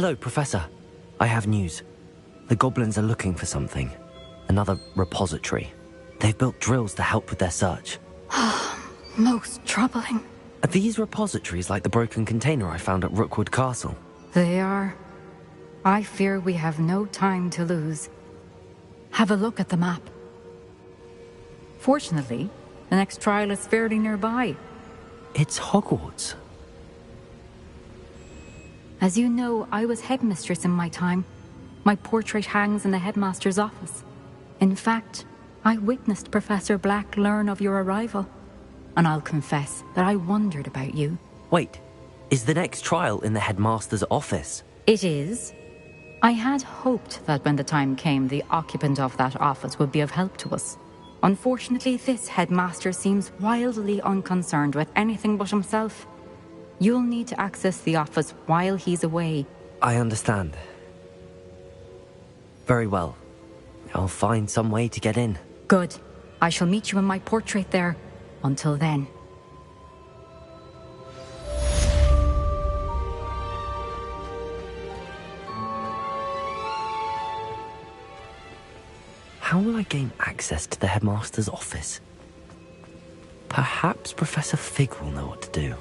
Hello, Professor. I have news. The goblins are looking for something. Another repository. They've built drills to help with their search. Most troubling. Are these repositories like the broken container I found at Rookwood Castle? They are. I fear we have no time to lose. Have a look at the map. Fortunately, the next trial is fairly nearby. It's Hogwarts. As you know, I was headmistress in my time. My portrait hangs in the headmaster's office. In fact, I witnessed Professor Black learn of your arrival. And I'll confess that I wondered about you. Wait, is the next trial in the headmaster's office? It is. I had hoped that when the time came, the occupant of that office would be of help to us. Unfortunately, this headmaster seems wildly unconcerned with anything but himself. You'll need to access the office while he's away. I understand. Very well. I'll find some way to get in. Good. I shall meet you in my portrait there. Until then. How will I gain access to the headmaster's office? Perhaps Professor Fig will know what to do.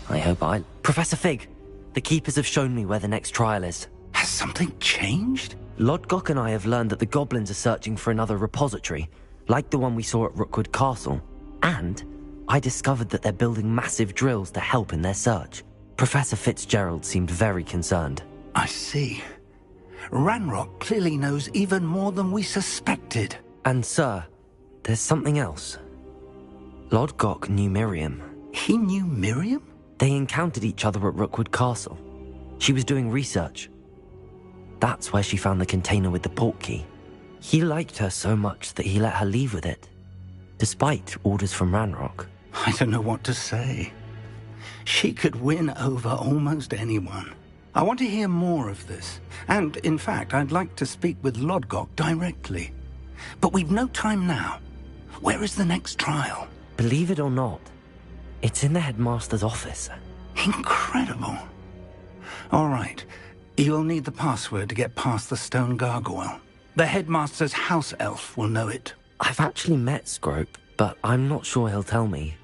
I hope Professor Fig, the Keepers have shown me where the next trial is. Has something changed? Lodgok and I have learned that the goblins are searching for another repository, like the one we saw at Rookwood Castle. And I discovered that they're building massive drills to help in their search. Professor Fitzgerald seemed very concerned. I see. Ranrock clearly knows even more than we suspected. And sir, there's something else. Lodgok knew Miriam. He knew Miriam? They encountered each other at Rookwood Castle. She was doing research. That's where she found the container with the portkey. He liked her so much that he let her leave with it, despite orders from Ranrock. I don't know what to say. She could win over almost anyone. I want to hear more of this. And, in fact, I'd like to speak with Lodgok directly. But we've no time now. Where is the next trial? Believe it or not, it's in the headmaster's office. Incredible. All right. You'll need the password to get past the stone gargoyle. The headmaster's house elf will know it. I've actually met Scrope, but I'm not sure he'll tell me.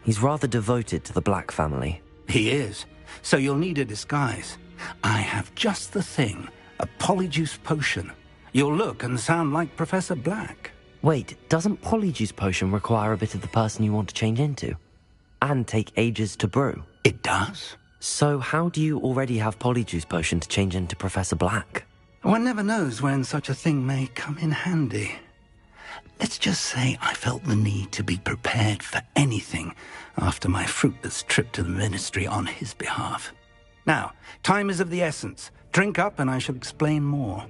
He's rather devoted to the Black family. He is. So you'll need a disguise. I have just the thing. A polyjuice potion. You'll look and sound like Professor Black. Wait, doesn't Polyjuice Potion require a bit of the person you want to change into? And take ages to brew? It does? So how do you already have Polyjuice Potion to change into Professor Black? One never knows when such a thing may come in handy. Let's just say I felt the need to be prepared for anything after my fruitless trip to the Ministry on his behalf. Now, time is of the essence. Drink up and I shall explain more.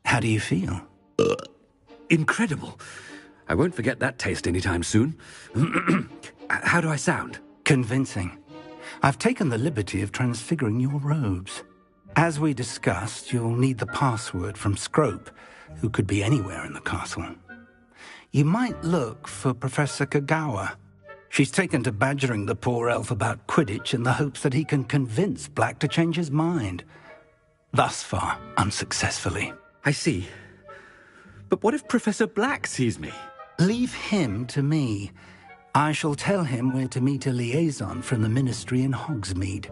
How do you feel? Incredible. I won't forget that taste anytime soon. How do I sound? Convincing. I've taken the liberty of transfiguring your robes. As we discussed, you'll need the password from Scrope, who could be anywhere in the castle. You might look for Professor Kagawa. She's taken to badgering the poor elf about Quidditch in the hopes that he can convince Black to change his mind. Thus far, unsuccessfully. I see. But what if Professor Black sees me? Leave him to me. I shall tell him where to meet a liaison from the Ministry in Hogsmeade.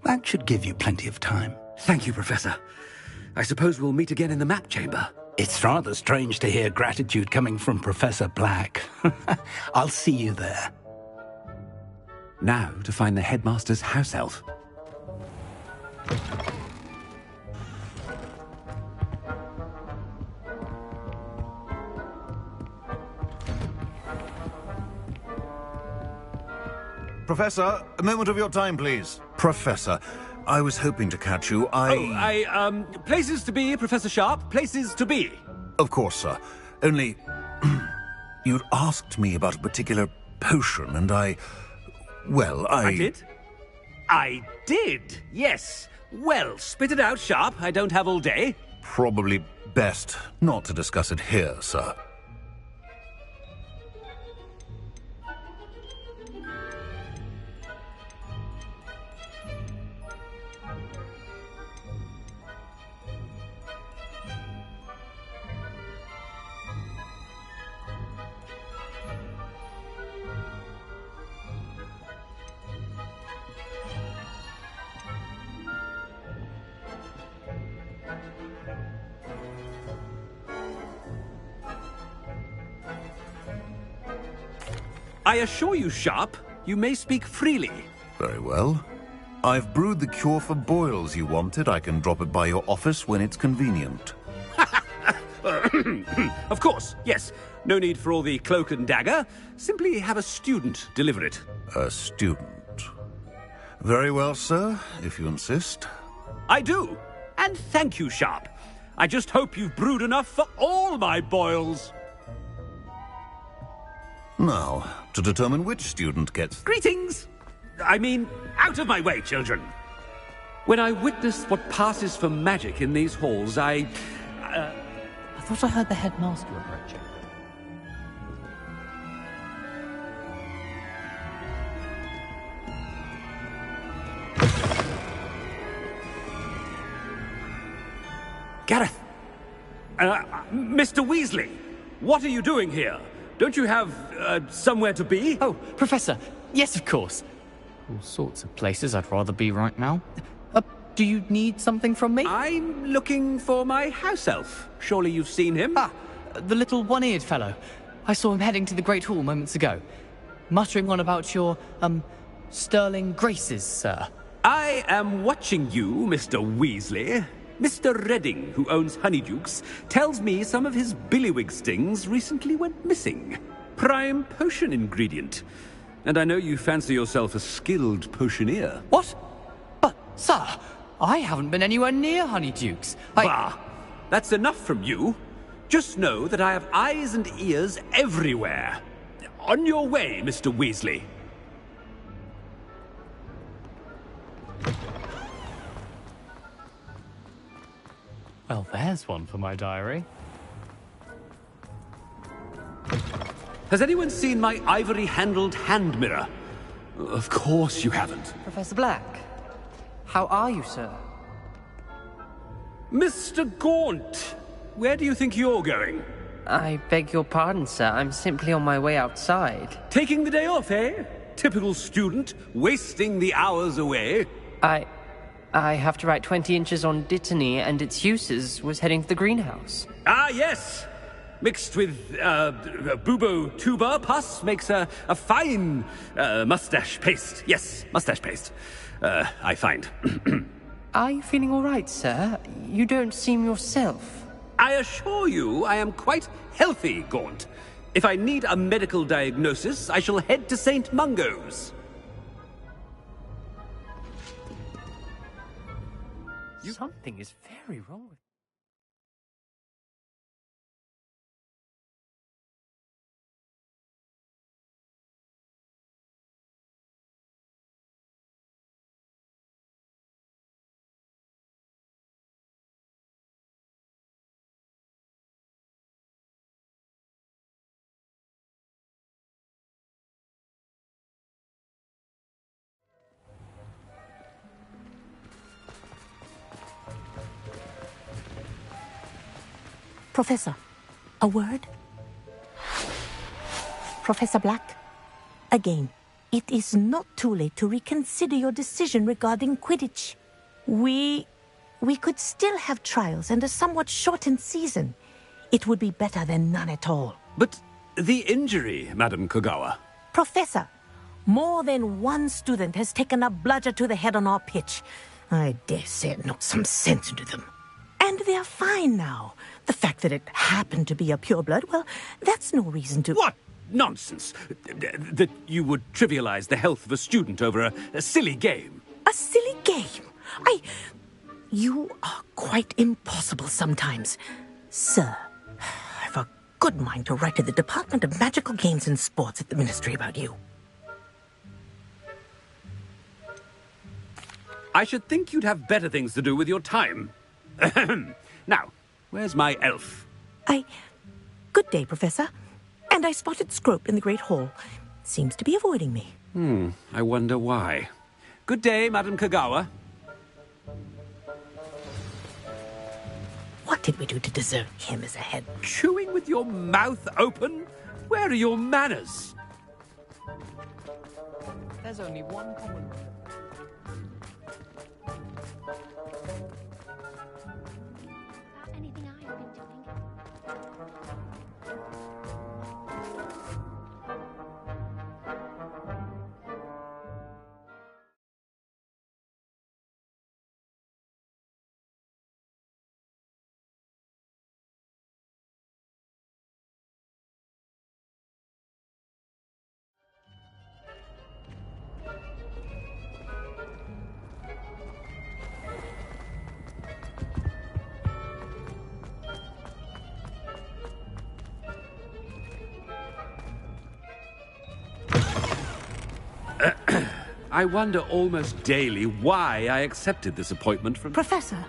That should give you plenty of time. Thank you, Professor. I suppose we'll meet again in the map chamber. It's rather strange to hear gratitude coming from Professor Black. I'll see you there. Now to find the headmaster's house elf. Professor, a moment of your time, please. Professor, I was hoping to catch you. Places to be, Professor Sharp. Places to be. Of course, sir. Only, you'd asked me about a particular potion, and I did? I did, yes. Well, spit it out, Sharp. I don't have all day. Probably best not to discuss it here, sir. I assure you, Sharp, you may speak freely. Very well. I've brewed the cure for boils you wanted. I can drop it by your office when it's convenient. Of course, yes. No need for all the cloak and dagger. Simply have a student deliver it. A student. Very well, sir, if you insist. I do. And thank you, Sharp. I just hope you've brewed enough for all my boils. Now, to determine which student gets... Greetings! I mean, out of my way, children. When I witnessed what passes for magic in these halls, I thought I heard the headmaster approaching. Gareth! Mr. Weasley, what are you doing here? Don't you have, somewhere to be? Oh, Professor. Yes, of course. All sorts of places I'd rather be right now. Do you need something from me? I'm looking for my house elf. Surely you've seen him? Ah, the little one-eared fellow. I saw him heading to the Great Hall moments ago. Muttering on about your, sterling graces, sir. I am watching you, Mr. Weasley. Mr. Redding, who owns Honeydukes, tells me some of his billywig stings recently went missing. Prime potion ingredient. And I know you fancy yourself a skilled potioneer. What? But, sir, I haven't been anywhere near Honeydukes. Bah! That's enough from you. Just know that I have eyes and ears everywhere. On your way, Mr. Weasley. Well, there's one for my diary. Has anyone seen my ivory-handled hand mirror? Of course you haven't. Professor Black, how are you, sir? Mr. Gaunt, where do you think you're going? I beg your pardon, sir. I'm simply on my way outside. Taking the day off, eh? Typical student, wasting the hours away. I have to write 20 inches on Dittany and its uses. Was heading to the greenhouse. Ah, yes! Mixed with, bubo tuber pus makes a fine, mustache paste. Yes, mustache paste. I find. Are you feeling all right, sir? You don't seem yourself. I assure you I am quite healthy, Gaunt. If I need a medical diagnosis, I shall head to St. Mungo's. Something is very wrong with... Professor, a word? Professor Black, again, it is not too late to reconsider your decision regarding Quidditch. We could still have trials and a somewhat shortened season. It would be better than none at all. But the injury, Madam Kogawa. Professor, more than one student has taken a bludger to the head on our pitch. I dare say it knocked some sense into them. And they're fine now. The fact that it happened to be a pureblood, well, that's no reason to... What nonsense! That you would trivialize the health of a student over a silly game. A silly game? You are quite impossible sometimes. Sir, I've a good mind to write to the Department of Magical Games and Sports at the Ministry about you. I should think you'd have better things to do with your time. Now, where's my elf? Good day, Professor. And I spotted Scrope in the Great Hall. Seems to be avoiding me. I wonder why. Good day, Madam Kogawa. What did we do to deserve him as a head? Chewing with your mouth open? Where are your manners? There's only one common... Anything I've been doing. I wonder almost daily why I accepted this appointment from... Professor,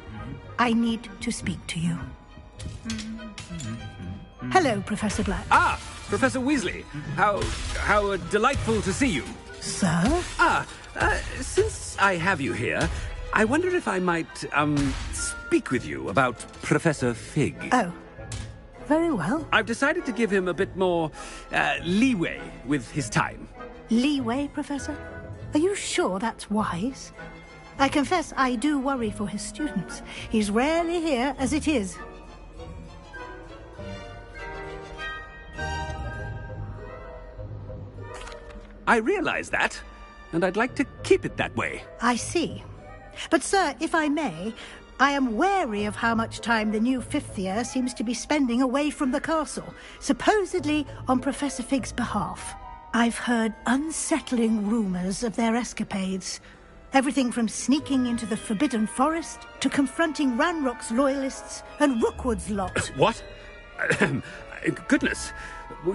I need to speak to you. Hello, Professor Black. Ah, Professor Weasley. How delightful to see you. Sir? Since I have you here, I wonder if I might, speak with you about Professor Fig. Oh, Very well. I've decided to give him a bit more leeway with his time. Leeway, Professor? Are you sure that's wise? I confess I do worry for his students. He's rarely here as it is. I realize that, and I'd like to keep it that way. I see. But, sir, if I may, I am wary of how much time the new fifth year seems to be spending away from the castle, supposedly on Professor Fig's behalf. I've heard unsettling rumors of their escapades. Everything from sneaking into the Forbidden Forest to confronting Ranrock's loyalists and Rookwood's lot. What? Goodness.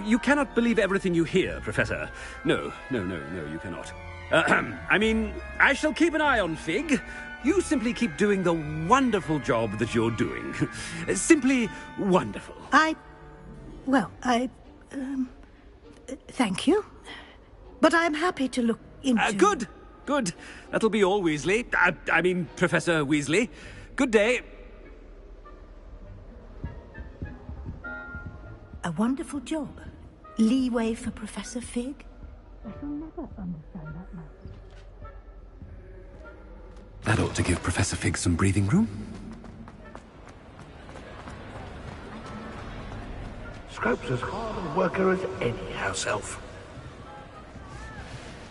You cannot believe everything you hear, Professor. No, you cannot. I mean, I shall keep an eye on Fig. You simply keep doing the wonderful job that you're doing. Simply wonderful. Thank you. But I'm happy to look into... Good. That'll be all, Weasley. I mean, Professor Weasley. Good day. A wonderful job. Leeway for Professor Fig? I shall never understand that much. That ought to give Professor Fig some breathing room. Scrope's as hard a worker as any house elf.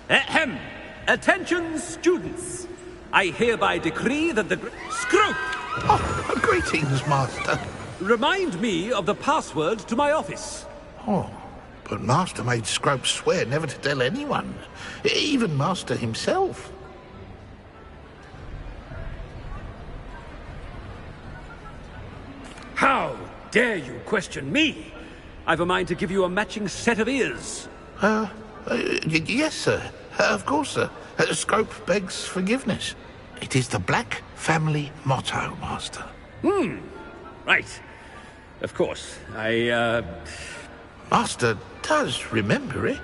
Ahem! Attention, students! I hereby decree that the... Scrope! Oh, greetings, Master. Remind me of the password to my office. Oh, but Master made Scrope swear never to tell anyone, even Master himself. How dare you question me? I've a mind to give you a matching set of ears. Yes, sir. Of course, sir. Scrope begs forgiveness. It is the Black family motto, Master. Right. Of course. Master does remember it.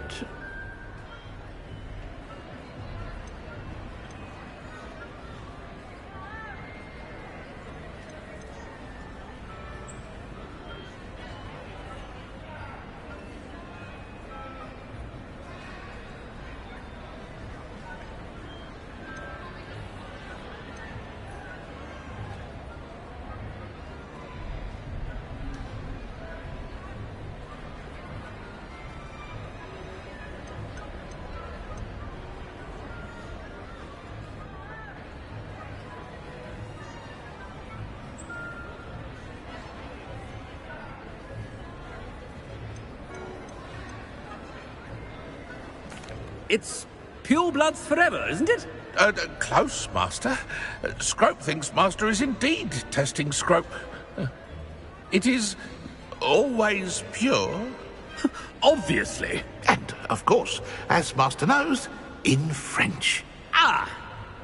It's purebloods forever, isn't it? Close, Master. Scrope thinks Master is indeed testing Scrope. It is always pure. Obviously. And, of course, as Master knows, in French.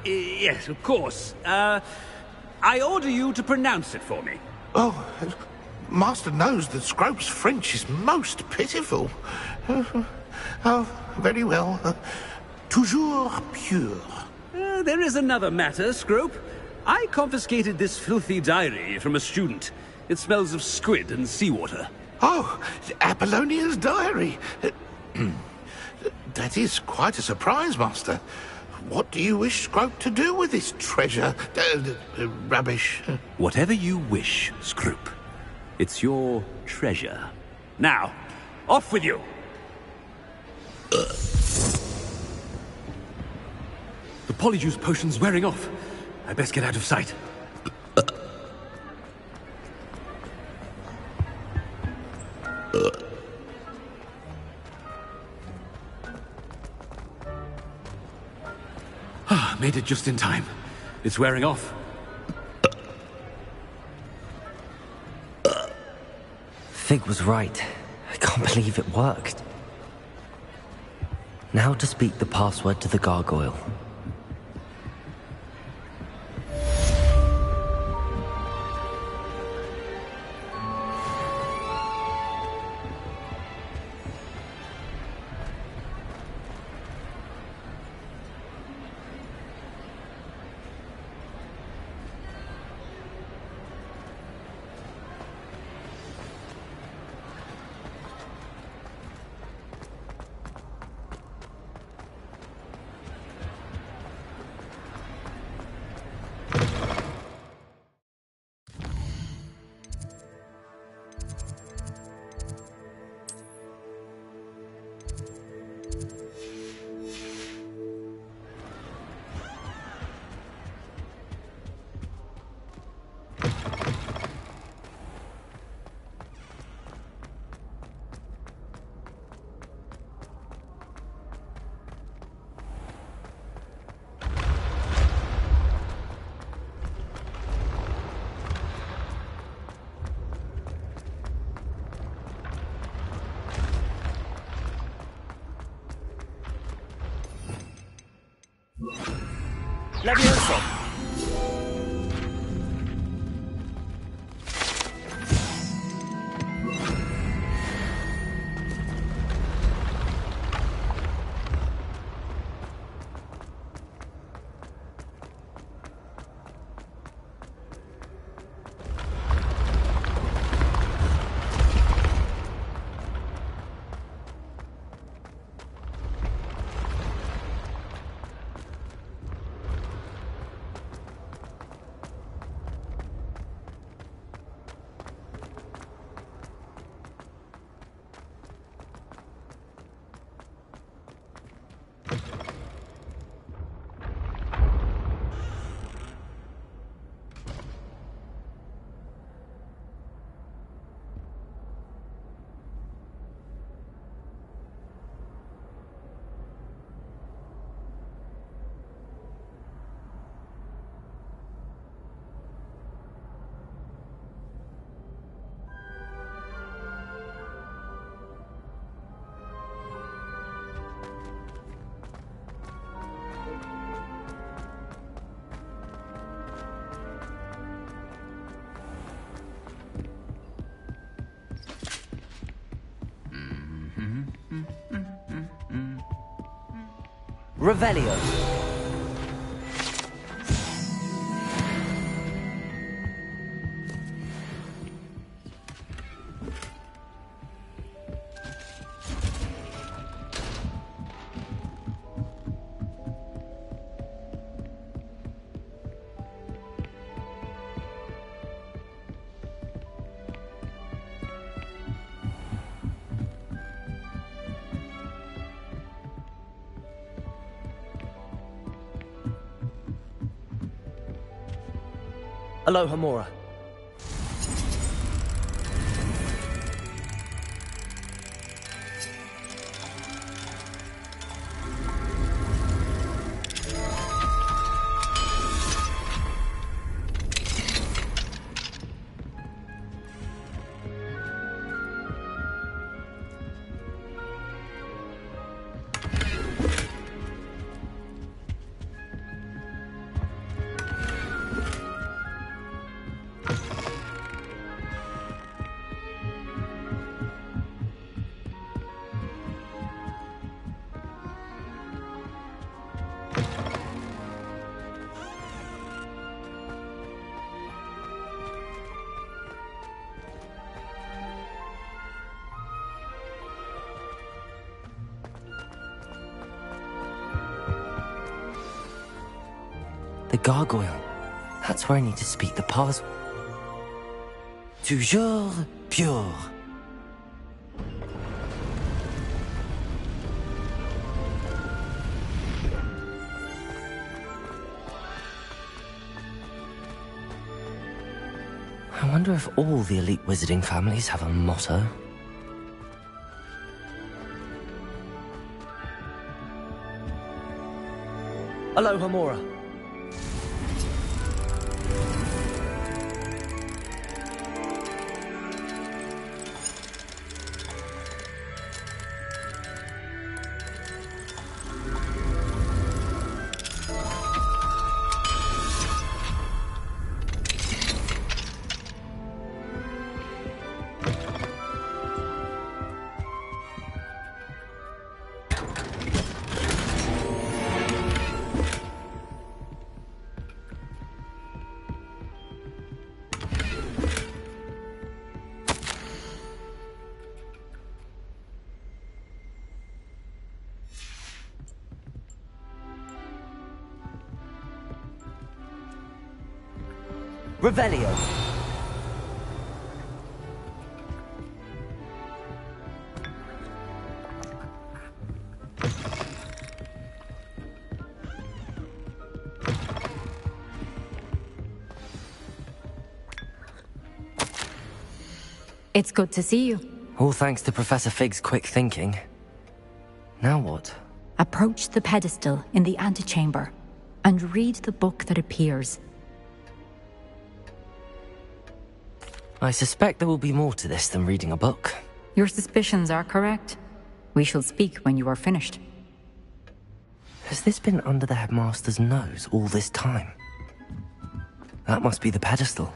Yes, of course. I order you to pronounce it for me. Oh, Master knows that Scrope's French is most pitiful. Oh, very well. Toujours pure. There is another matter, Scrope. I confiscated this filthy diary from a student. It smells of squid and seawater. Oh, Apollonia's diary. That is quite a surprise, Master. What do you wish Scrope to do with this treasure? Rubbish. Whatever you wish, Scrope. It's your treasure. Now, off with you! The polyjuice potion's wearing off. I best get out of sight. Made it just in time. It's wearing off. Fig was right. I can't believe it worked. Now to speak the password to the gargoyle. Levioso! Revelio. Aloha Mora. The gargoyle. That's where I need to speak the password. Toujours pure. I wonder if all the elite wizarding families have a motto. Aloha Mora. Revelio. It's good to see you. All thanks to Professor Fig's quick thinking. Now what? Approach the pedestal in the antechamber and read the book that appears. I suspect there will be more to this than reading a book. Your suspicions are correct. We shall speak when you are finished. Has this been under the headmaster's nose all this time? That must be the pedestal.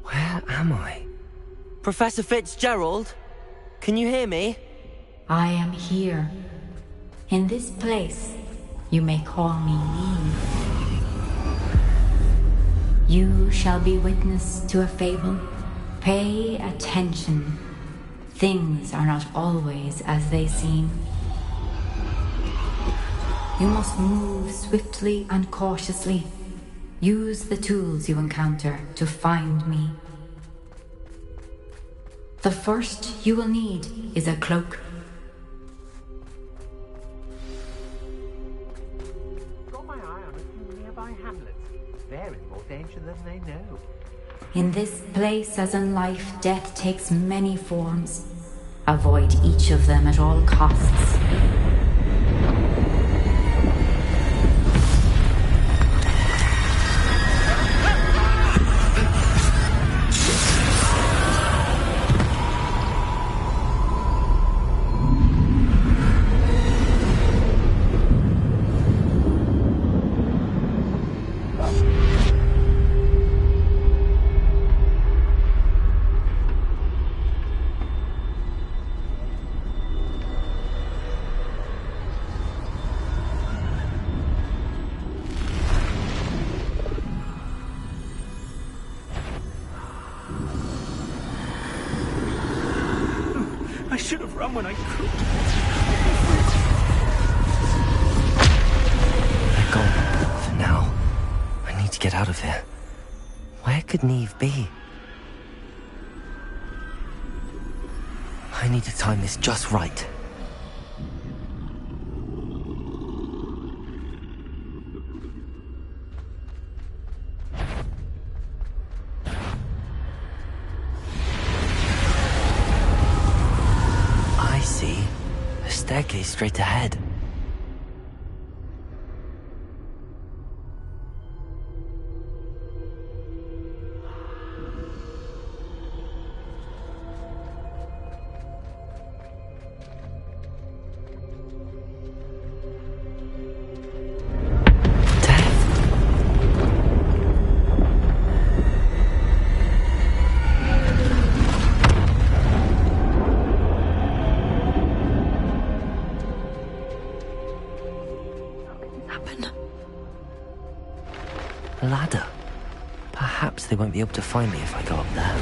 Where am I? Professor Fitzgerald? Can you hear me? I am here. In this place, you may call me Neve. You shall be witness to a fable. Pay attention. Things are not always as they seem. You must move swiftly and cautiously. Use the tools you encounter to find me. The first you will need is a cloak. Got my eye on a few nearby hamlets. They're in more danger than they know. In this place, as in life, death takes many forms. Avoid each of them at all costs. I should have run when I could. They're gone. For now. I need to get out of here. Where could Neve be? I need to time this just right. Staircase straight ahead. A ladder. Perhaps they won't be able to find me if I go up there.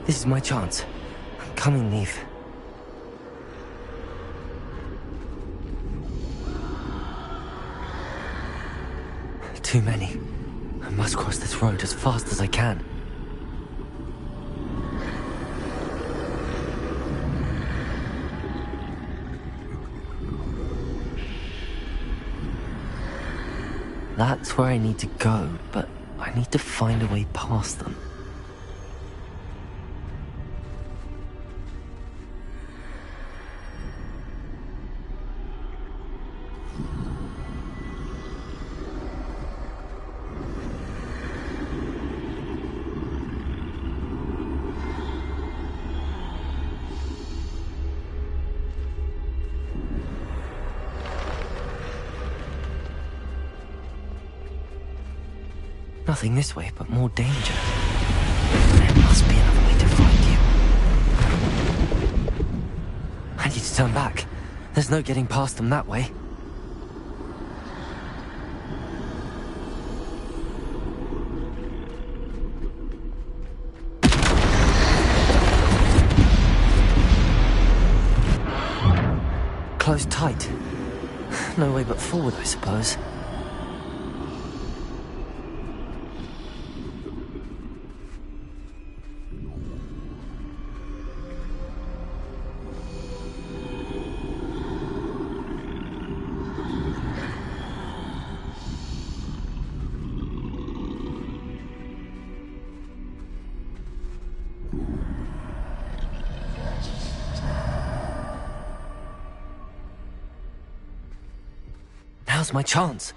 This is my chance. I'm coming, Neve. Too many. I must cross this road as fast as I can. That's where I need to go, but I need to find a way past them. Nothing this way, but more danger. There must be another way to find you. I need to turn back. There's no getting past them that way. closed tight. No way but forward, I suppose. Now's my chance.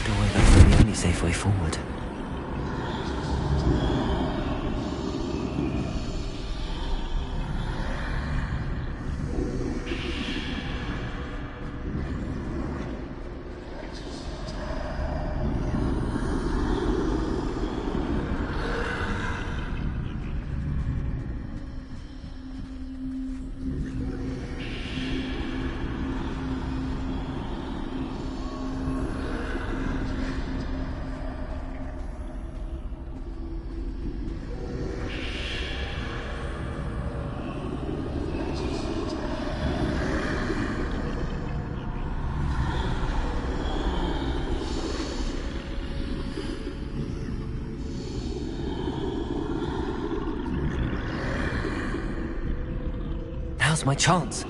Doorway looks like the only safe way forward. Now's my chance.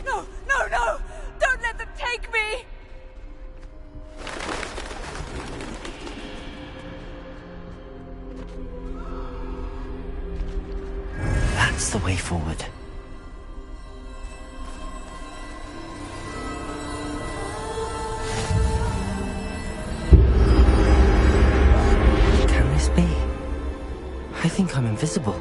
No, no, no! Don't let them take me! That's the way forward. I think I'm invisible.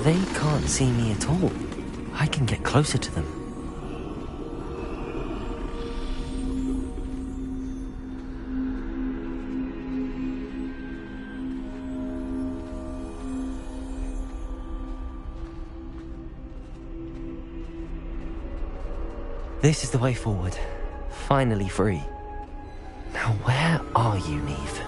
They can't see me at all. I can get closer to them. This is the way forward. Finally free. Now where are you, Neve?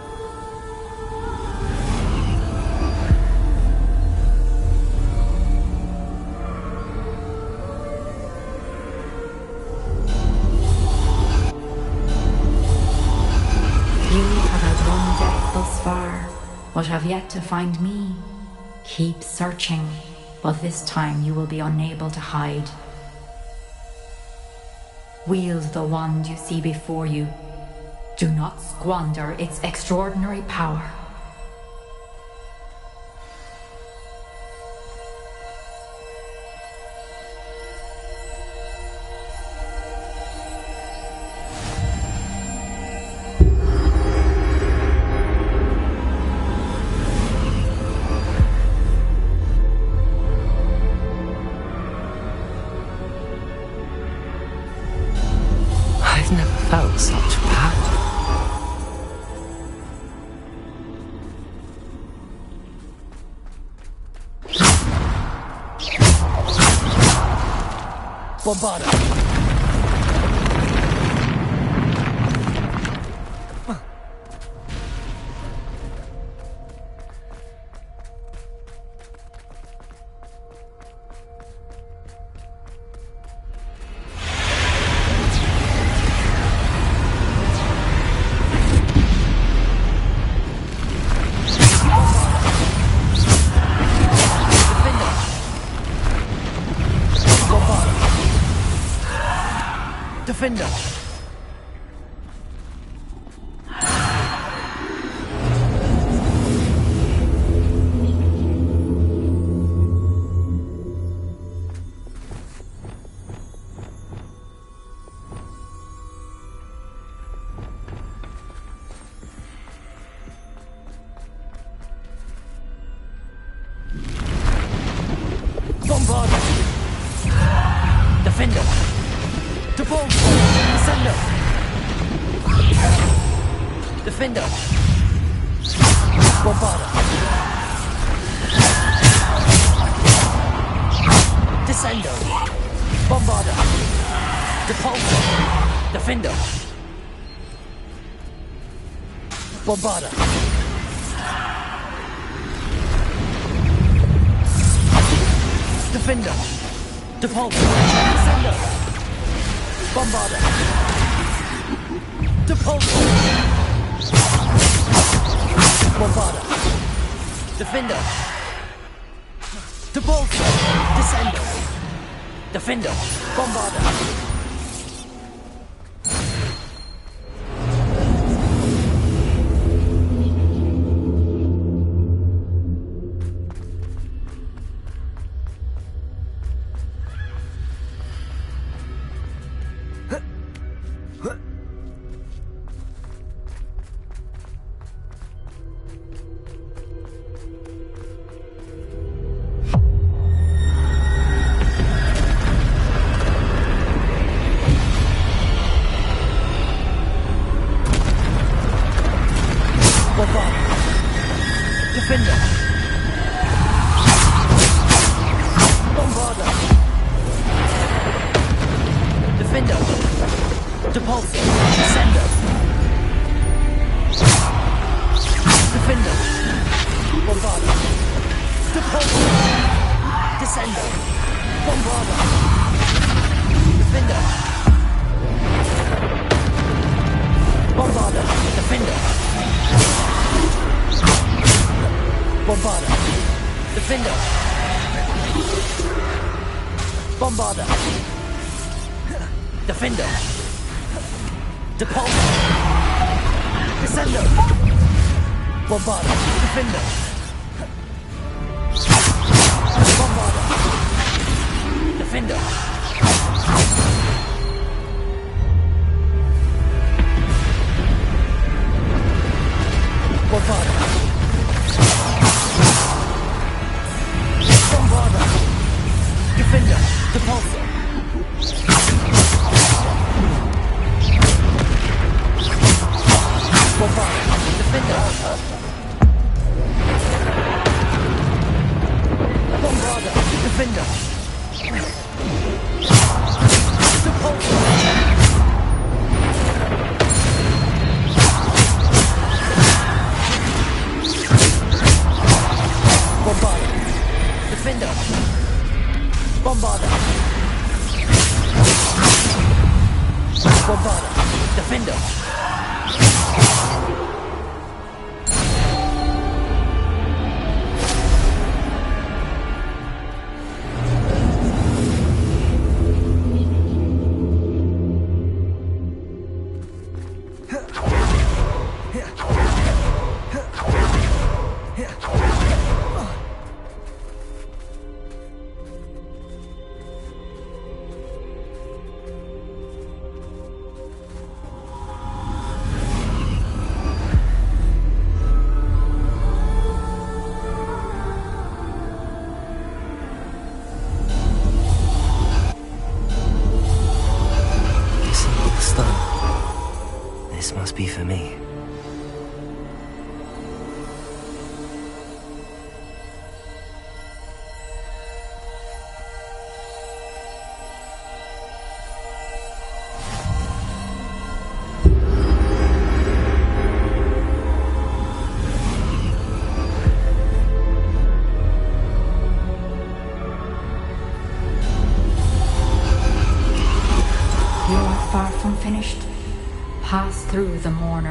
But have yet to find me. Keep searching, but this time you will be unable to hide. Wield the wand you see before you. Do not squander its extraordinary power. Bombarda! Defender! Bombarda! Defender! To bomb! Descender! Defender! Bombarda! Descender! Bombarda! Depulsor! Defender! Bombarda! Defender! Depulsor! Descender! Bombarda! Depulsor! Bombarda! Defender! Depulsor! Descender! Defender! Bombarda! Defender! Bombarda! Defender! Depulsor! Descender! Defender! Bombarda! Depulsor! Descender! Bombarda! Defender! Bombarda! Defender! Bombarda! Defender! Bombarda! Defender! Depulsor! Descender! Bombarda! Defender! Bombarda! Defender! Bombarda! Bombarda! Defender! Depulsor! Bombarda! Defender! Bombarda! Defender! Depulsor! Bombarda! Defender! Bombarda! Bombarda! Defender! This must be for me.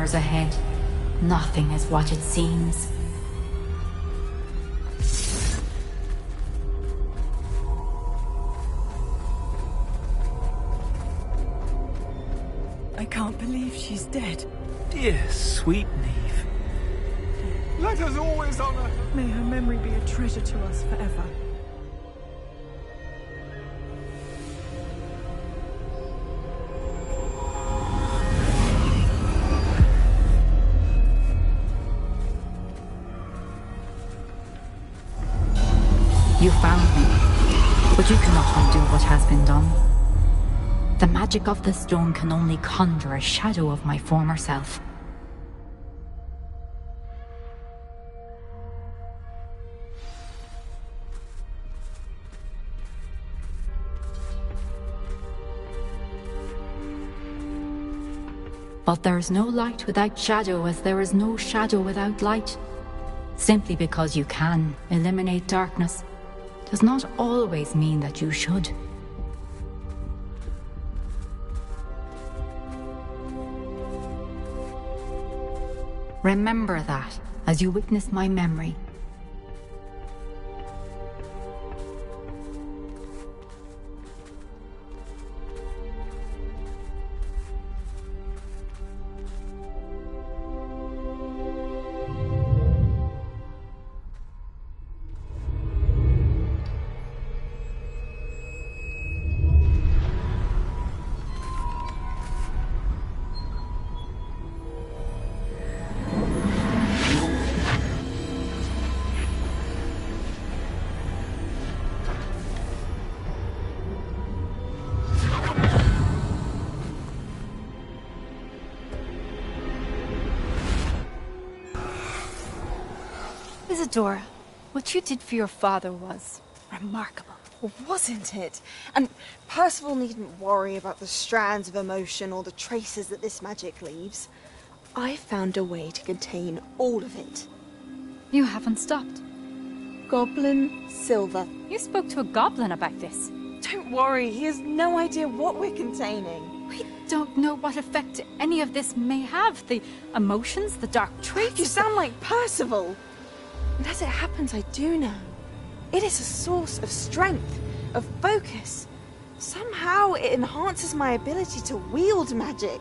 nightmares ahead. Nothing is what it seems. I can't believe she's dead. Dear sweet Neve. Let us always honor her. May her memory be a treasure to us forever. You found me, but you cannot undo what has been done. The magic of the stone can only conjure a shadow of my former self. But there is no light without shadow, as there is no shadow without light. Simply because you can eliminate darkness does not always mean that you should. Remember that as you witness my memory. Isadora, what you did for your father was remarkable. Wasn't it? And Percival needn't worry about the strands of emotion or the traces that this magic leaves. I found a way to contain all of it. You haven't stopped. Goblin Silver. You spoke to a goblin about this. Don't worry, he has no idea what we're containing. We don't know what effect any of this may have. The emotions, the dark traits. You sound like Percival. And as it happens, I do know. It is a source of strength, of focus. Somehow it enhances my ability to wield magic.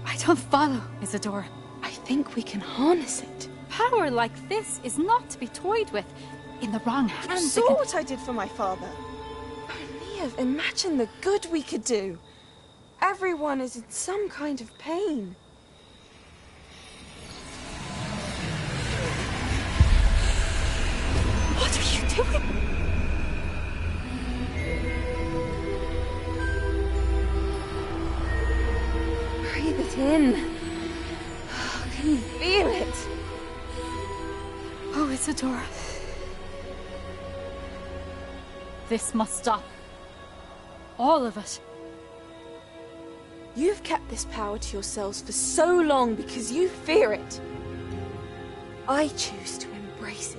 I don't follow, Isadora. I think we can harness it. Power like this is not to be toyed with. In the wrong hands, You saw what I did for my father. Oh, Neve, imagine the good we could do. Everyone is in some kind of pain. What are you doing? Breathe it in. Can you feel it? Oh, Isadora. This must stop. All of it. You've kept this power to yourselves for so long because you fear it. I choose to embrace it.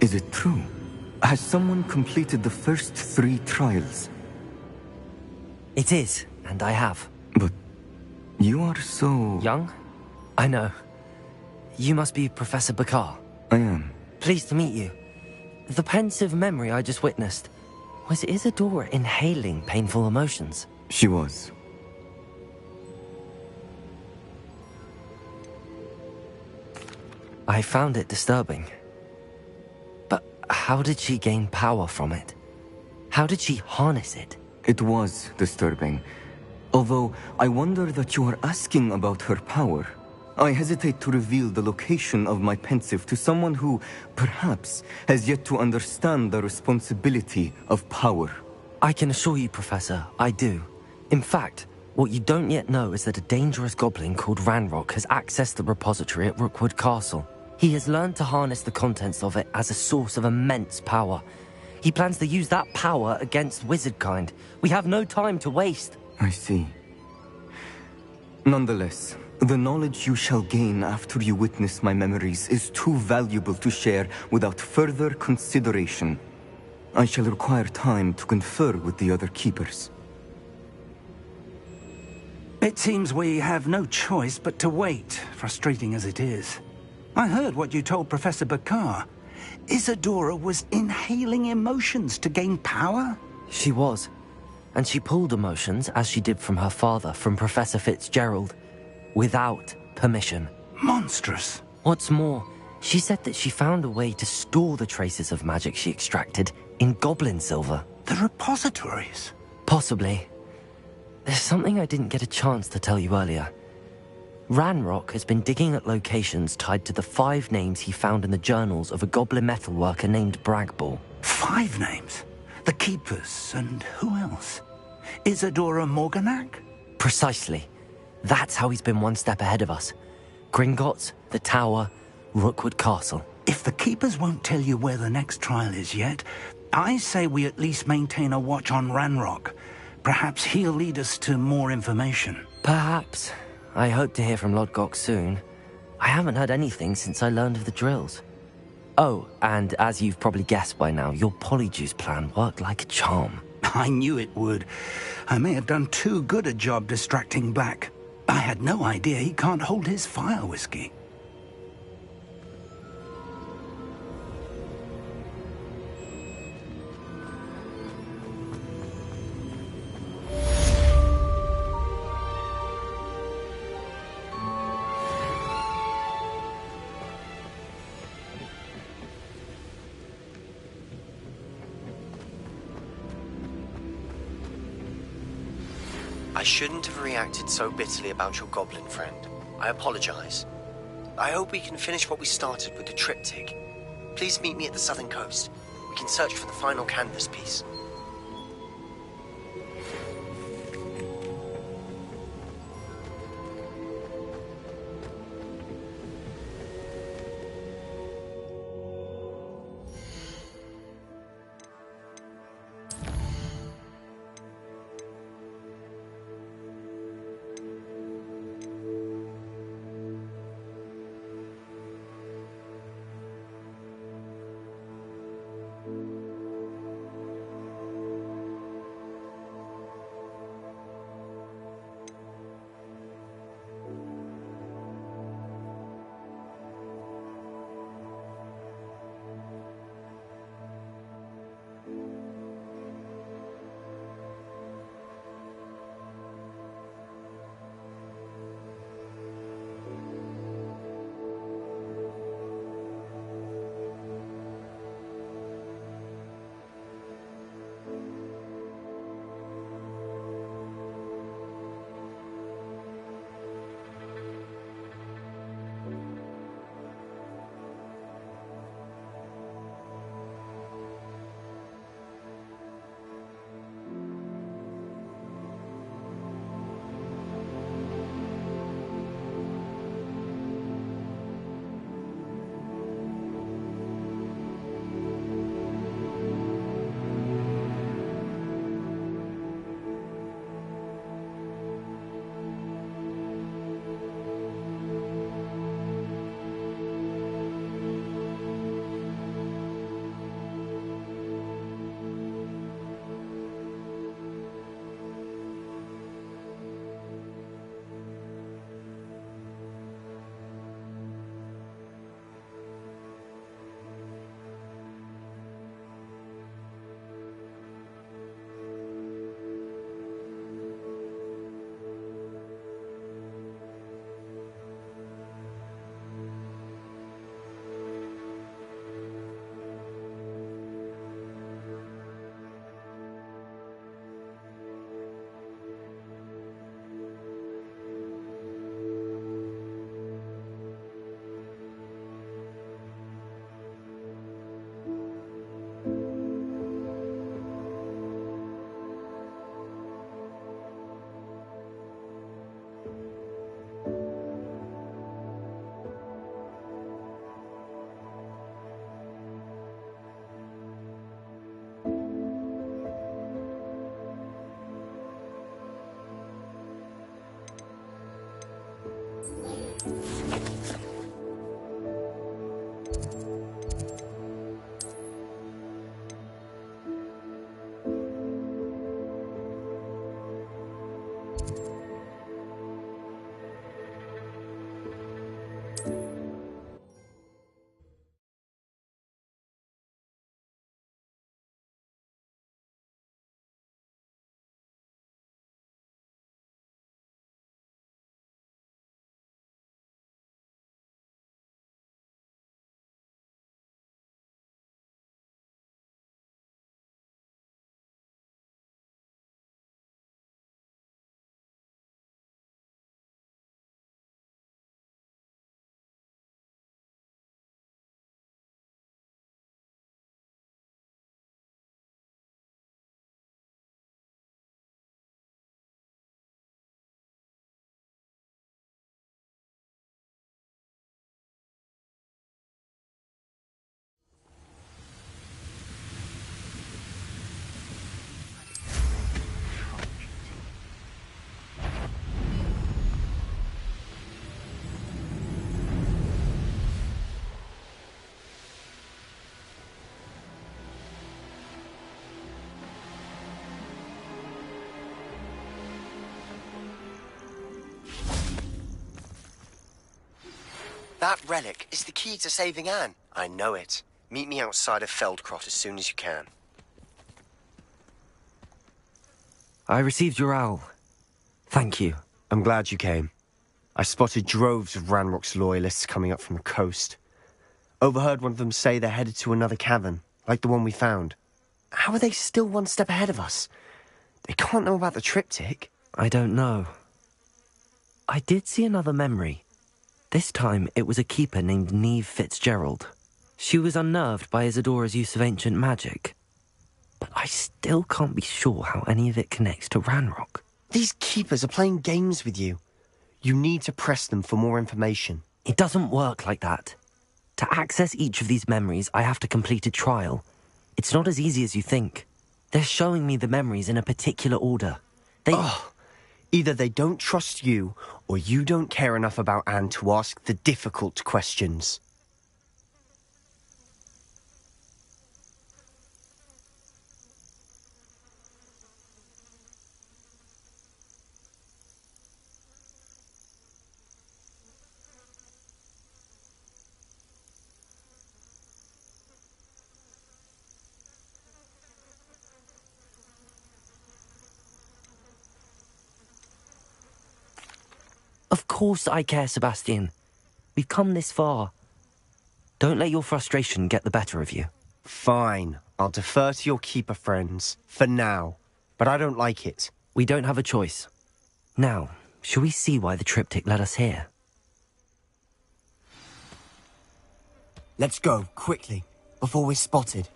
Is it true? Has someone completed the first 3 trials? It is, and I have. But you are so... Young? I know. You must be Professor Bakar. I am. Pleased to meet you. The pensive memory I just witnessed. Was Isadora inhaling painful emotions? She was. I found it disturbing. But how did she gain power from it? How did she harness it? It was disturbing. Although I wonder that you are asking about her power. I hesitate to reveal the location of my pensive to someone who, perhaps, has yet to understand the responsibility of power. I can assure you, Professor, I do. In fact, what you don't yet know is that a dangerous goblin called Ranrock has accessed the repository at Rookwood Castle. He has learned to harness the contents of it as a source of immense power. He plans to use that power against wizardkind. We have no time to waste. I see. Nonetheless, the knowledge you shall gain after you witness my memories is too valuable to share without further consideration. I shall require time to confer with the other keepers. It seems we have no choice but to wait, frustrating as it is. I heard what you told Professor Bakar. Isadora was inhaling emotions to gain power? She was. And she pulled emotions, as she did from her father, from Professor Fitzgerald, without permission. Monstrous. What's more, she said that she found a way to store the traces of magic she extracted in goblin silver. The repositories? Possibly. There's something I didn't get a chance to tell you earlier. Ranrock has been digging at locations tied to the 5 names he found in the journals of a goblin metalworker named Bragball. 5 names? The Keepers, and who else? Isadora Morganac? Precisely. That's how he's been one step ahead of us. Gringotts, the Tower, Rookwood Castle. If the Keepers won't tell you where the next trial is yet, I say we at least maintain a watch on Ranrock. Perhaps he'll lead us to more information. Perhaps. I hope to hear from Lodgok soon. I haven't heard anything since I learned of the drills. Oh, and as you've probably guessed by now, your Polyjuice plan worked like a charm. I knew it would. I may have done too good a job distracting Black. I had no idea he can't hold his fire whiskey. I shouldn't have reacted so bitterly about your goblin friend. I apologize. I hope we can finish what we started with the triptych. Please meet me at the southern coast. We can search for the final canvas piece. That relic is the key to saving Anne. I know it. Meet me outside of Feldcroft as soon as you can. I received your owl. Thank you. I'm glad you came. I spotted droves of Ranrock's loyalists coming up from the coast. Overheard one of them say they're headed to another cavern, like the one we found. How are they still one step ahead of us? They can't know about the triptych. I don't know. I did see another memory. This time, it was a keeper named Neve Fitzgerald. She was unnerved by Isadora's use of ancient magic. But I still can't be sure how any of it connects to Ranrock. These keepers are playing games with you. You need to press them for more information. It doesn't work like that. To access each of these memories, I have to complete a trial. It's not as easy as you think. They're showing me the memories in a particular order. Either they don't trust you, or you don't care enough about Anne to ask the difficult questions. Of course I care, Sebastian. We've come this far. Don't let your frustration get the better of you. Fine. I'll defer to your keeper friends, for now. But I don't like it. We don't have a choice. Now, shall we see why the triptych led us here? Let's go, quickly, before we're spotted.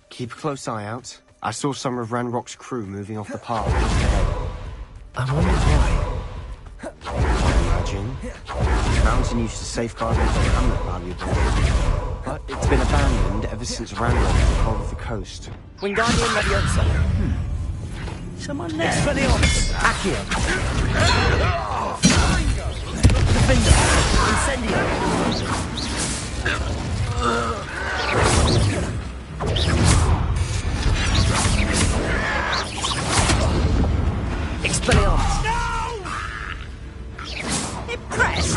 Keep a close eye out. I saw some of Ranrock's crew moving off the path just ahead. I wonder why. I imagine. The mountain used to safeguard the hamlet valuable, but it's been abandoned ever since Ranrock took hold of the coast. Wingardium Leviosa. Someone there. Expelliarmus. Accio. Defender. Incendio. Expelliarmus. Impressed!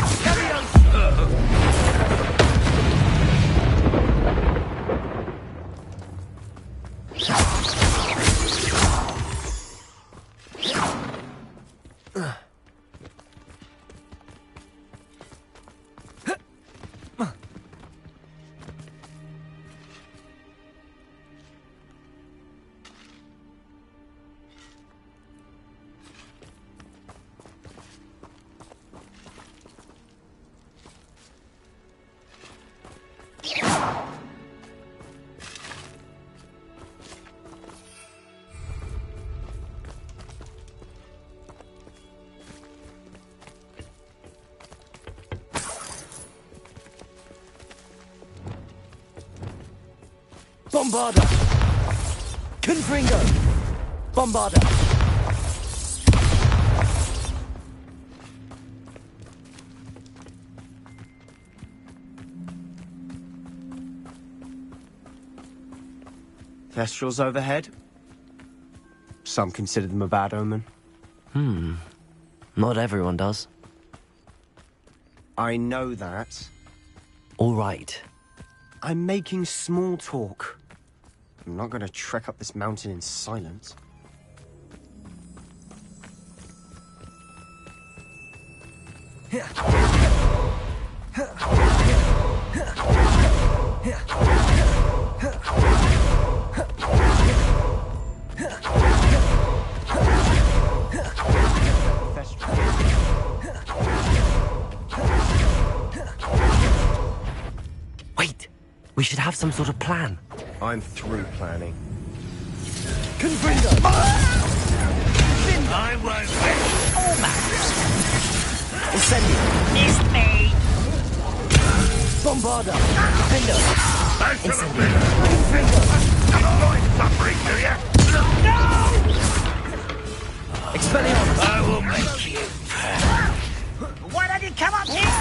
Bombarda! Confringo! Bombarda! Kestrels overhead. Some consider them a bad omen. Not everyone does. I know that. All right. I'm making small talk. I'm not going to trek up this mountain in silence. Wait, we should have some sort of plan. I'm through planning. Confringo! I won't wait. Incendio! It's me! Bombarda! Defender! Incendio! You're going suffering, do you? No! Expelliarmus! I will make you. Why don't you come up here?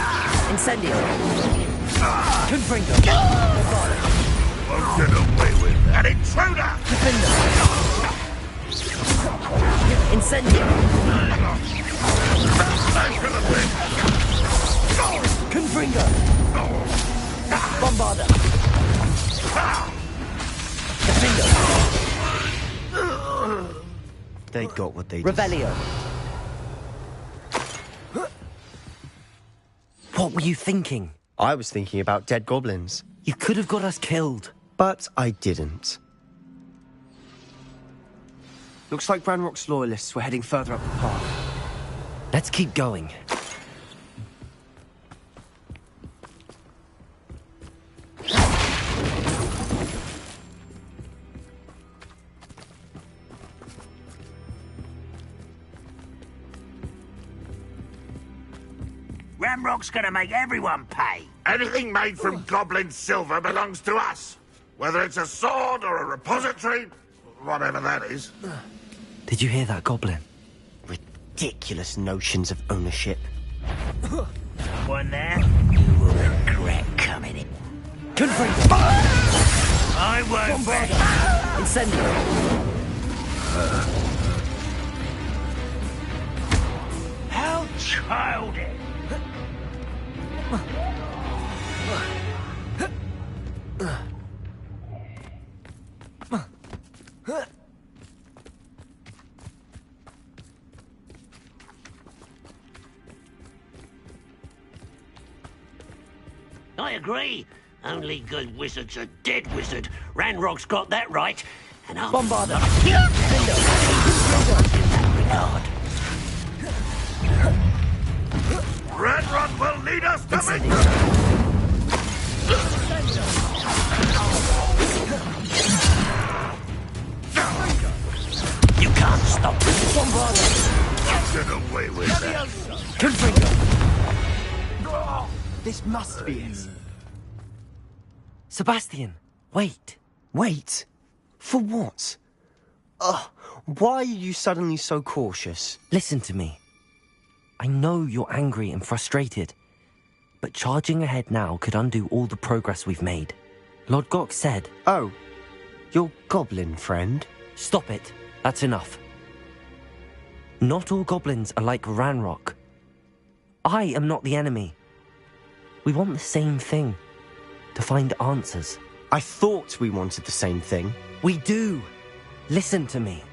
Incendio! Confringo! Won't get away with an intruder! Defender! Incendio! Confringo! Bombarda! Defender! They got what they Revelio! What were you thinking? I was thinking about dead goblins. You could have got us killed. But I didn't. Looks like Ranrock's loyalists were heading further up the path. Let's keep going. Ramrock's gonna make everyone pay. Anything made from goblin silver belongs to us. Whether it's a sword or a repository, whatever that is. Did you hear that, Goblin? Ridiculous notions of ownership. One there, you will regret coming in. Confringo! I won't wait. Incendio! How childish! I agree. Only good wizards are dead wizard. Ranrock's got that right. And I'll... Bombarda! In that regard. Ranrock will lead us to victory! You can't stop me. Bombarda! Get away with that. Confringo! This must be it. Sebastian, wait. Wait? For what? Why are you suddenly so cautious? Listen to me. I know you're angry and frustrated, but charging ahead now could undo all the progress we've made. Lord Gok said... Oh, your goblin friend? Stop it. That's enough. Not all goblins are like Ranrock. I am not the enemy. We want the same thing. To find answers. I thought we wanted the same thing. We do. Listen to me.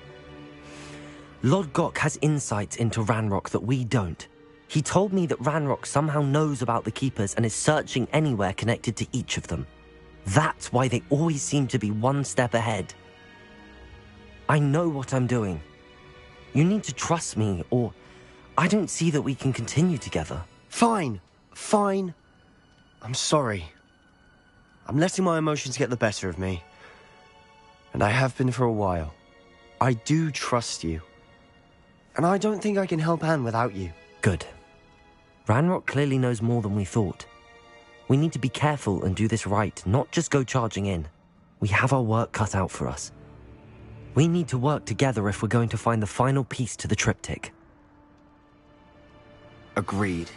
Lord Gok has insights into Ranrock that we don't. He told me that Ranrock somehow knows about the Keepers and is searching anywhere connected to each of them. That's why they always seem to be one step ahead. I know what I'm doing. You need to trust me, or I don't see that we can continue together. Fine. Fine. I'm sorry. I'm letting my emotions get the better of me. And I have been for a while. I do trust you. And I don't think I can help Anne without you. Good. Ranrock clearly knows more than we thought. We need to be careful and do this right, not just go charging in. We have our work cut out for us. We need to work together if we're going to find the final piece to the triptych. Agreed.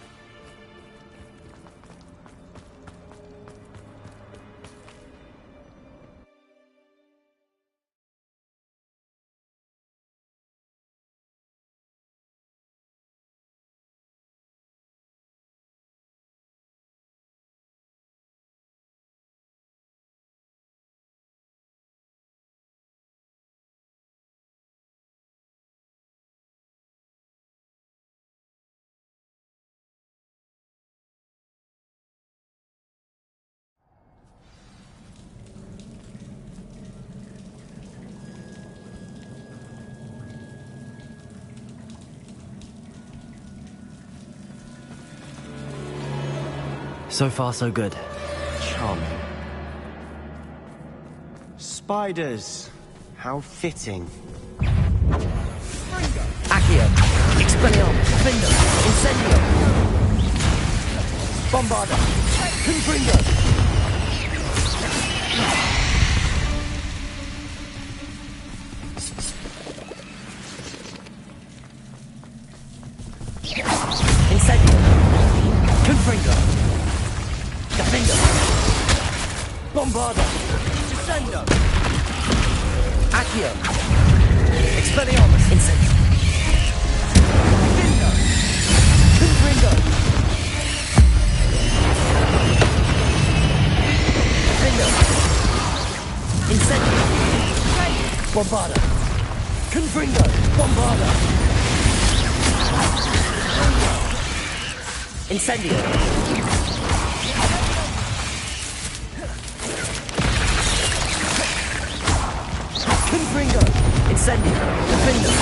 So far, so good. Charming. Spiders. How fitting. Accio! Expelliarmus! Defender! Incendio! Bombarda! Confringo! Incendio! Confringo! Defender! Bombarda! Descendo! Accio! Expelliarmus! Incendio! Confringo! Defender! Incendio! Bombarda! Confringo! Bombarda! Incendio! Confringo! Incendio! Defender!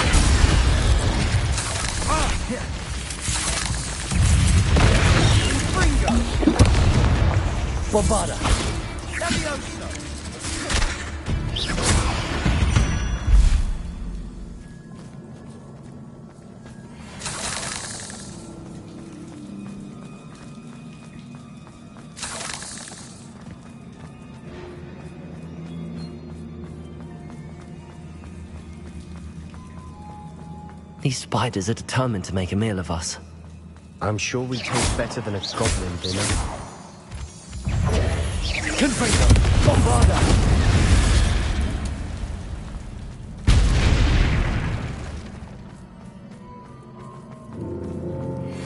Confringo! Bombarda! Levioso! These spiders are determined to make a meal of us. I'm sure we taste better than a goblin dinner. Confringo! Bombarda!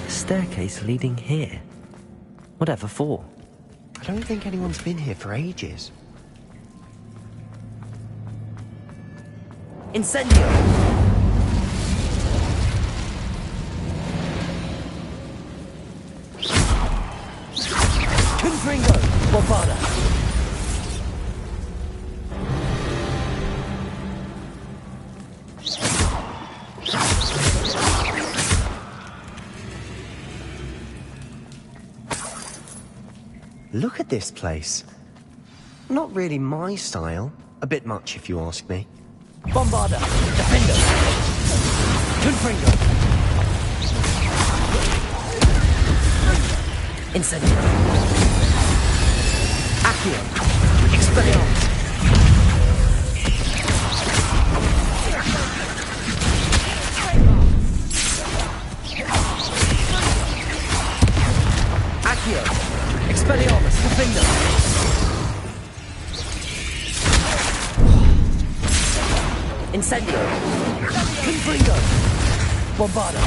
Staircase leading here. Whatever for? I don't think anyone's been here for ages. Incendio! Confringo! Bombarda! Look at this place. Not really my style. A bit much, if you ask me. Bombarda! Defender! Confringo! Incendio! Accio! Expelliarmus! Accio! Expelliarmus! Defender! Incendio! Confringo! Bombarda!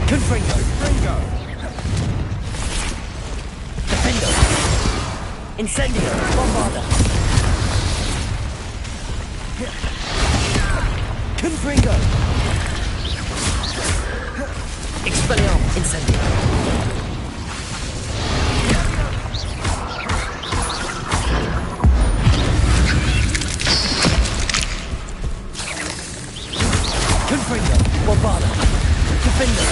Confringo! Defendo! Incendio! Bombarda! Confringo! Expelliarmus! Incendio! Confringo! Bombarda! Defender!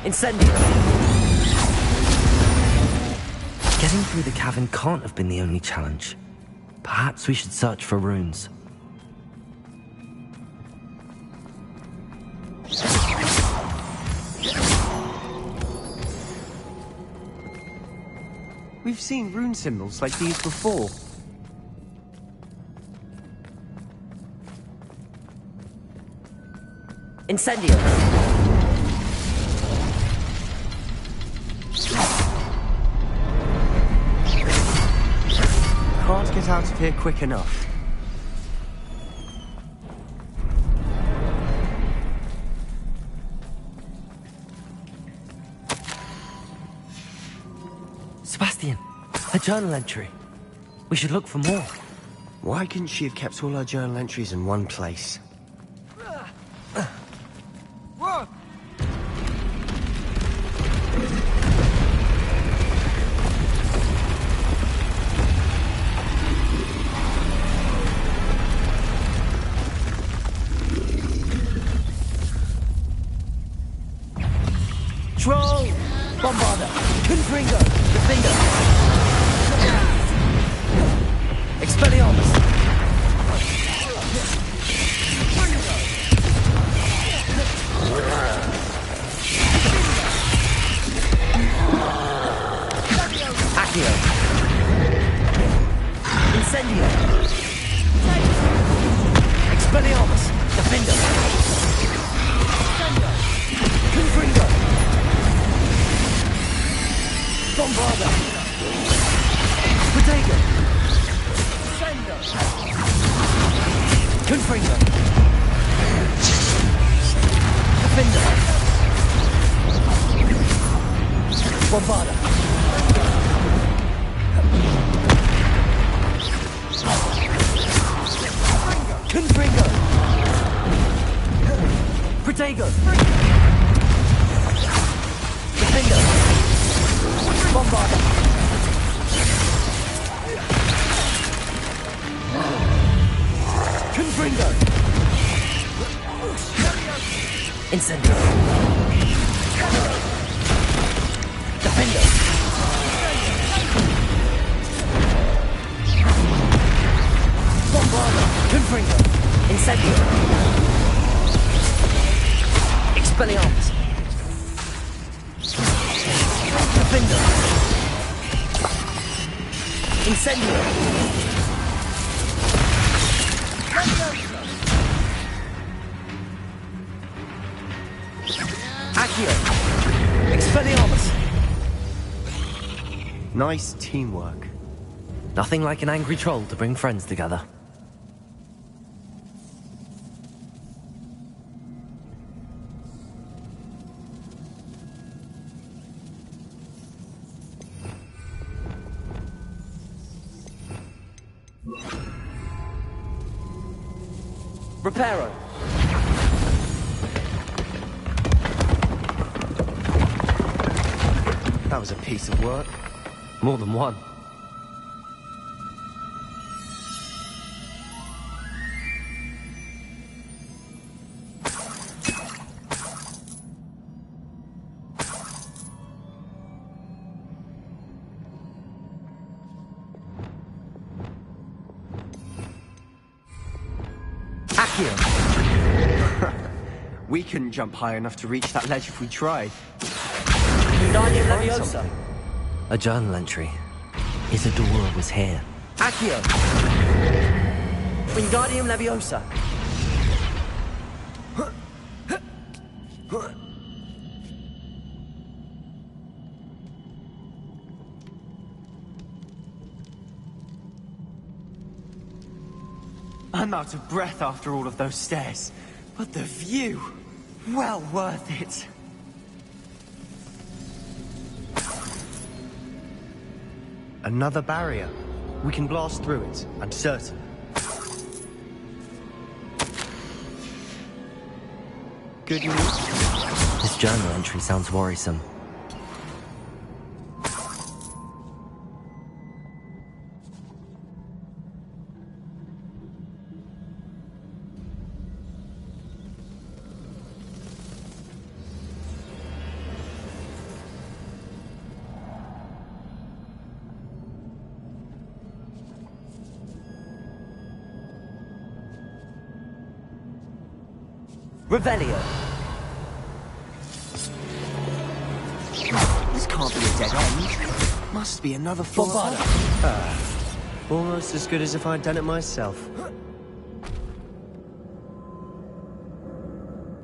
Incendio! Getting through the cavern can't have been the only challenge. Perhaps we should search for runes. We've seen rune symbols like these before. Incendio! Can't get out of here quick enough. Sebastian, a journal entry. We should look for more. Why couldn't she have kept all her journal entries in one place? Control! Bombarder! Confringo! Defender! Expelliarmus! Accio! Incendio! Expelliarmus! Defender! Confringo! Bombarder! Protego! Confringo! Defender! Bombarder! Confringo! Protego! Defender! Bombarder! Confringo! Incendio! Defender! Bombarder! Confringo! Incendio! Expelliarmus! Defender! Incendio! Accio! Expelliarmus! Nice teamwork. Nothing like an angry troll to bring friends together. Reparo! That was a piece of work. More than one. We couldn't jump high enough to reach that ledge if we tried. Wingardium Leviosa. A journal entry. Isadora was here. Accio! Wingardium Leviosa. I'm out of breath after all of those stairs. But the view! Well worth it. Another barrier. We can blast through it, I'm certain. Good news? This journal entry sounds worrisome. Revelio. This can't be a dead end. Must be another floor. Almost as good as if I'd done it myself.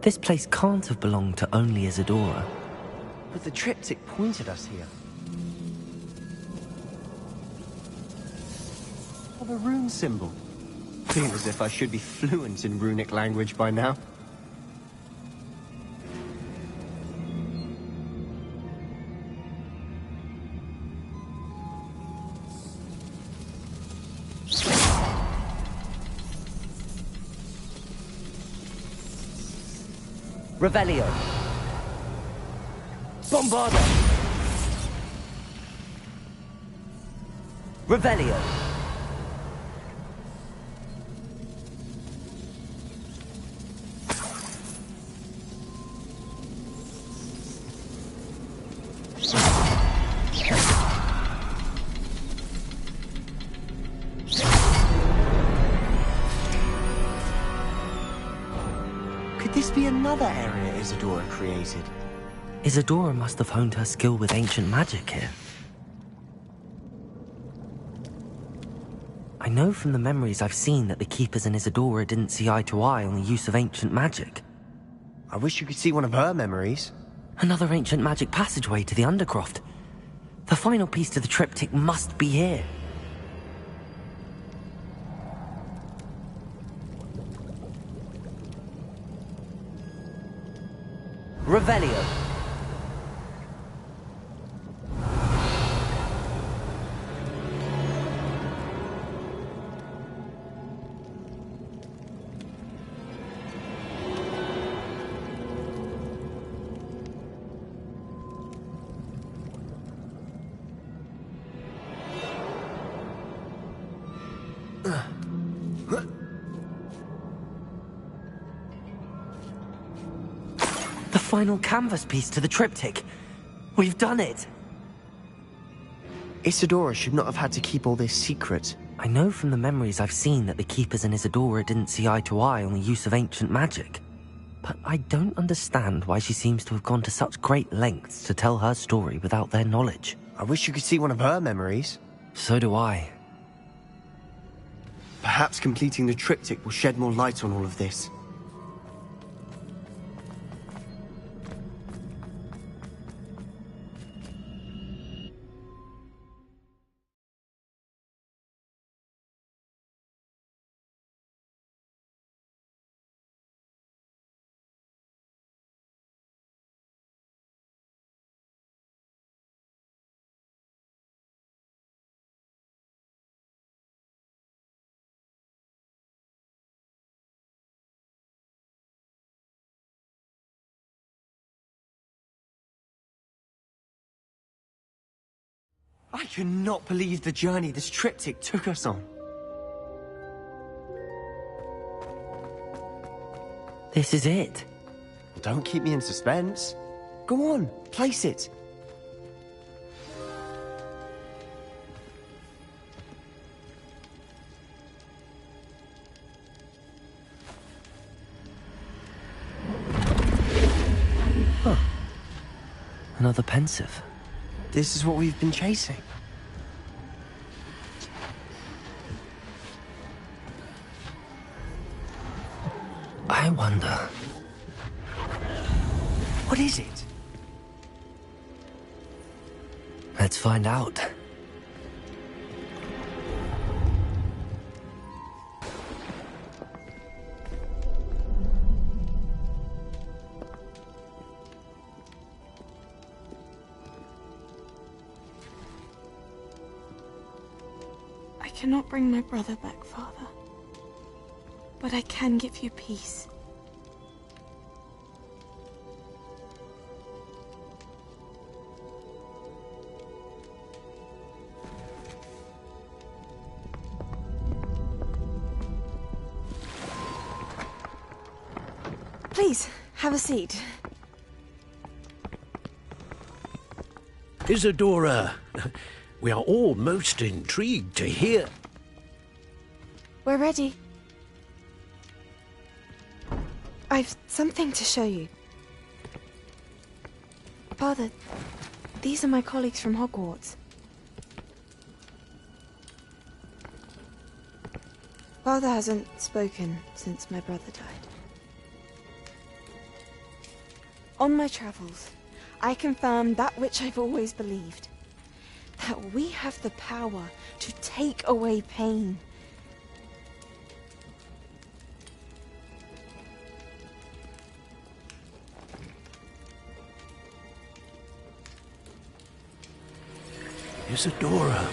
This place can't have belonged to only Isadora. But the triptych pointed us here. Of a rune symbol. Feel as if I should be fluent in runic language by now. Revelio. Bombarder. Revelio. Could this be another area Isadora created? Isadora must have honed her skill with ancient magic here. I know from the memories I've seen that the Keepers and Isadora didn't see eye to eye on the use of ancient magic. I wish you could see one of her memories. Another ancient magic passageway to the Undercroft. The final piece to the triptych must be here. Revelio. The final canvas piece to the triptych. We've done it. Isadora should not have had to keep all this secret. I know from the memories I've seen that the Keepers and Isadora didn't see eye to eye on the use of ancient magic. But I don't understand why she seems to have gone to such great lengths to tell her story without their knowledge. I wish you could see one of her memories. So do I. Perhaps completing the triptych will shed more light on all of this. I cannot believe the journey this triptych took us on. This is it. Don't keep me in suspense. Go on, place it. Huh. Another pensive. This is what we've been chasing. I wonder... What is it? Let's find out. I cannot bring my brother back, Father. But I can give you peace. Please, have a seat. Isadora, we are all most intrigued to hear. We're ready. I've something to show you. Father, these are my colleagues from Hogwarts. Father hasn't spoken since my brother died. On my travels, I confirmed that which I've always believed. That we have the power to take away pain. Isadora.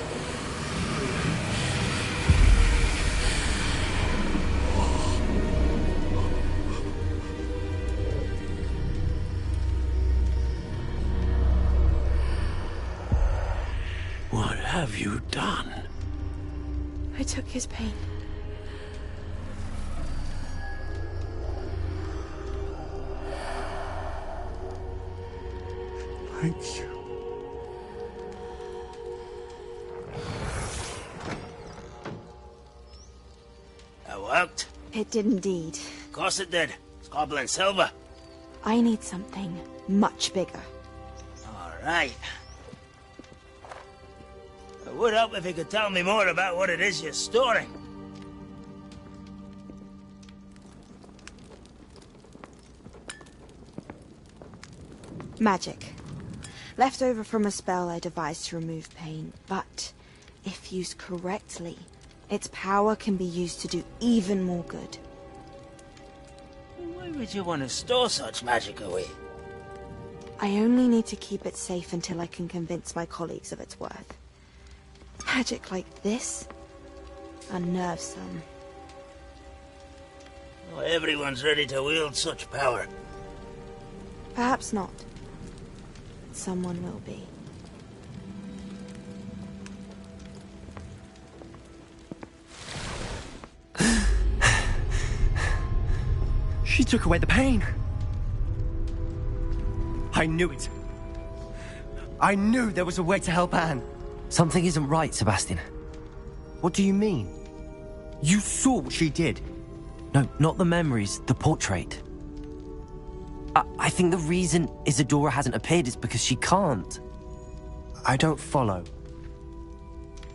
What have you done? I took his pain. Thank you. That worked? It did indeed. Of course it did. Goblin silver. I need something much bigger. All right. It would help if you could tell me more about what it is you're storing. Magic. Left over from a spell I devised to remove pain, but if used correctly, its power can be used to do even more good. Why would you want to store such magic away? I only need to keep it safe until I can convince my colleagues of its worth. Magic like this unnerves some. Not everyone's ready to wield such power. Perhaps not. Someone will be. She took away the pain. I knew it. I knew there was a way to help Anne. Something isn't right, Sebastian. What do you mean? You saw what she did. No, not the memories, the portrait. I think the reason Isadora hasn't appeared is because she can't. I don't follow.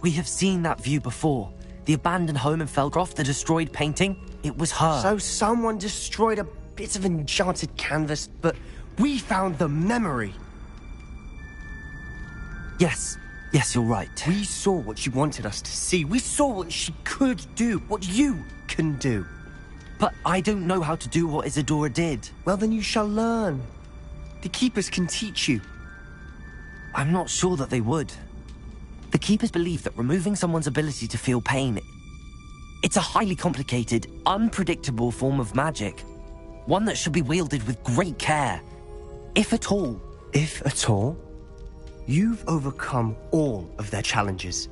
We have seen that view before. The abandoned home in Felgroth, the destroyed painting, it was her. So someone destroyed a bit of enchanted canvas, but we found the memory. Yes, you're right. We saw what she wanted us to see. We saw what she could do, what you can do. But I don't know how to do what Isadora did. Well, then you shall learn. The Keepers can teach you. I'm not sure that they would. The Keepers believe that removing someone's ability to feel pain, it's a highly complicated, unpredictable form of magic. One that should be wielded with great care. If at all. If at all? You've overcome all of their challenges.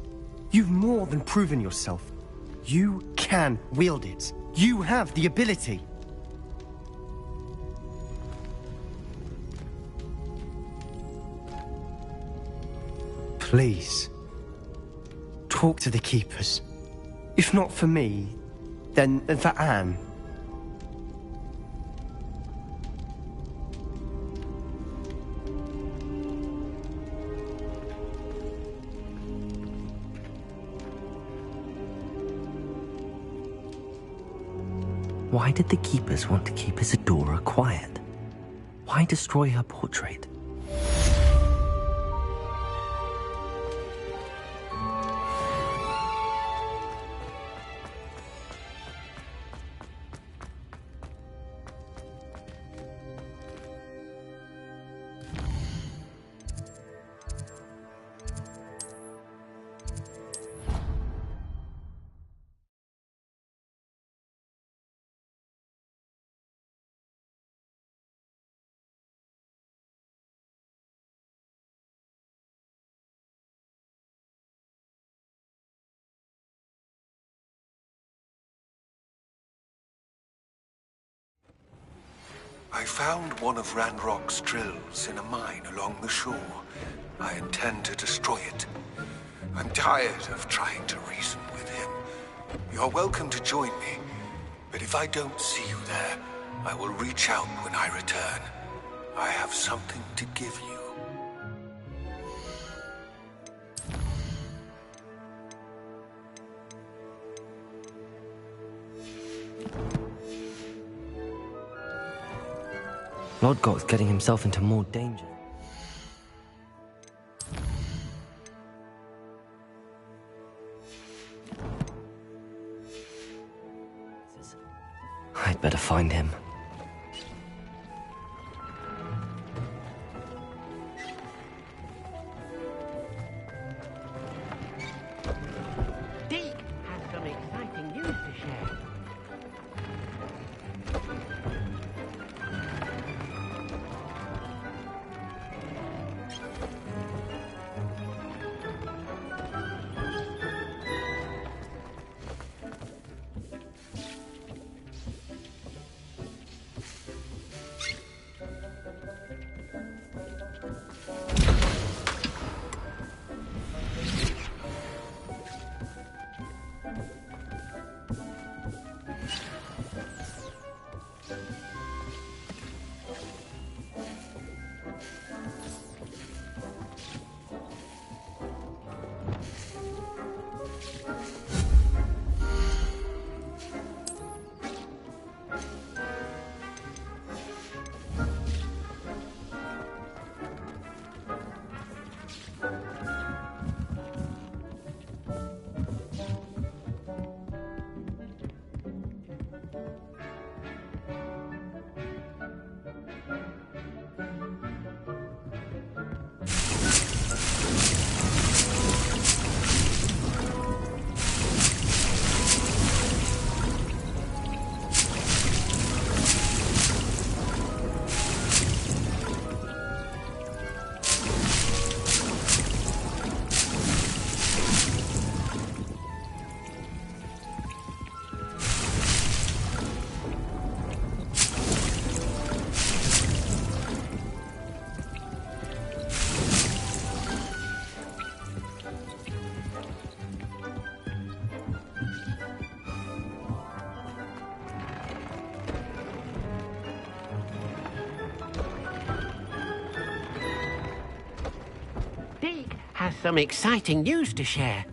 You've more than proven yourself. You can wield it. You have the ability. Please, talk to the Keepers. If not for me, then for Anne. Why did the Keepers want to keep Isadora quiet? Why destroy her portrait? I found one of Ranrock's drills in a mine along the shore. I intend to destroy it. I'm tired of trying to reason with him. You're welcome to join me, but if I don't see you there, I will reach out when I return. I have something to give you. Lodgok's getting himself into more danger. I'd better find him. Deke has some exciting news to share. has some exciting news to share.